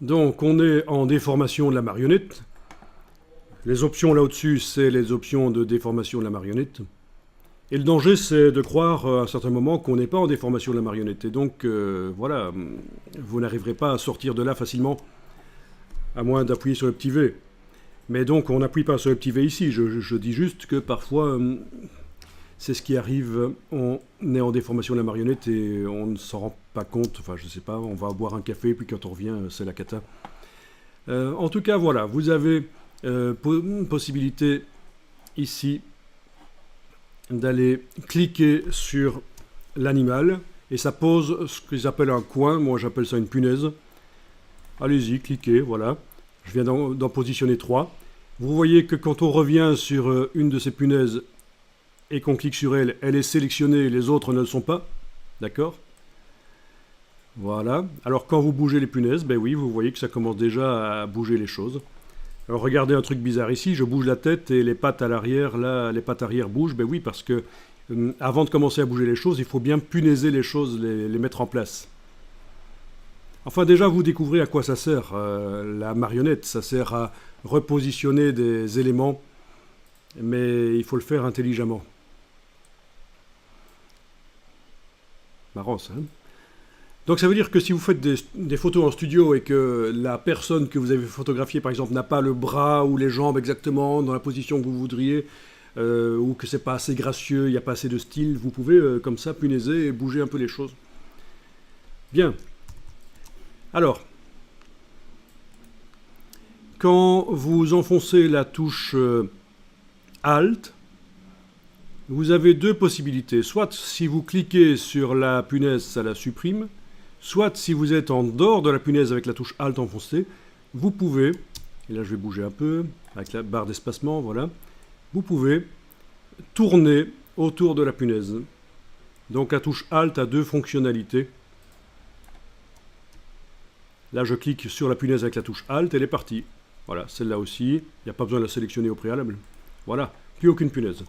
Donc on est en déformation de la marionnette. Les options là au-dessus, c'est les options de déformation de la marionnette. Et le danger, c'est de croire à un certain moment qu'on n'est pas en déformation de la marionnette. Et donc, voilà, vous n'arriverez pas à sortir de là facilement, à moins d'appuyer sur le petit V. Mais donc, on n'appuie pas sur le petit V ici. Je dis juste que parfois, c'est ce qui arrive. On est en déformation de la marionnette et on ne s'en rend pas compte. Enfin, je sais pas, on va boire un café, puis quand on revient, c'est la cata. En tout cas, voilà, vous avez une possibilité ici d'aller cliquer sur l'animal et ça pose ce qu'ils appellent un coin. Moi, j'appelle ça une punaise. Allez-y, cliquez, voilà. Je viens d'en positionner 3. Vous voyez que quand on revient sur une de ces punaises et qu'on clique sur elle, elle est sélectionnée, les autres ne le sont pas. D'accord? Voilà. Alors quand vous bougez les punaises, ben oui, vous voyez que ça commence déjà à bouger les choses. Alors regardez un truc bizarre ici, je bouge la tête et les pattes à l'arrière, là, les pattes arrière bougent. Ben oui, parce que avant de commencer à bouger les choses, il faut bien punaiser les choses, les mettre en place. Enfin déjà, vous découvrez à quoi ça sert, la marionnette. Ça sert à repositionner des éléments, mais il faut le faire intelligemment. Marrant ça, hein? Donc ça veut dire que si vous faites des photos en studio et que la personne que vous avez photographiée, par exemple, n'a pas le bras ou les jambes exactement dans la position que vous voudriez, ou que c'est pas assez gracieux, il n'y a pas assez de style, vous pouvez comme ça punaiser et bouger un peu les choses. Bien. Alors, quand vous enfoncez la touche Alt, vous avez deux possibilités. Soit si vous cliquez sur la punaise, ça la supprime. Soit si vous êtes en dehors de la punaise avec la touche Alt enfoncée, vous pouvez, et là je vais bouger un peu, avec la barre d'espacement, voilà, vous pouvez tourner autour de la punaise. Donc la touche Alt a deux fonctionnalités. Là je clique sur la punaise avec la touche Alt, elle est partie. Voilà, celle-là aussi, il n'y a pas besoin de la sélectionner au préalable. Voilà, plus aucune punaise.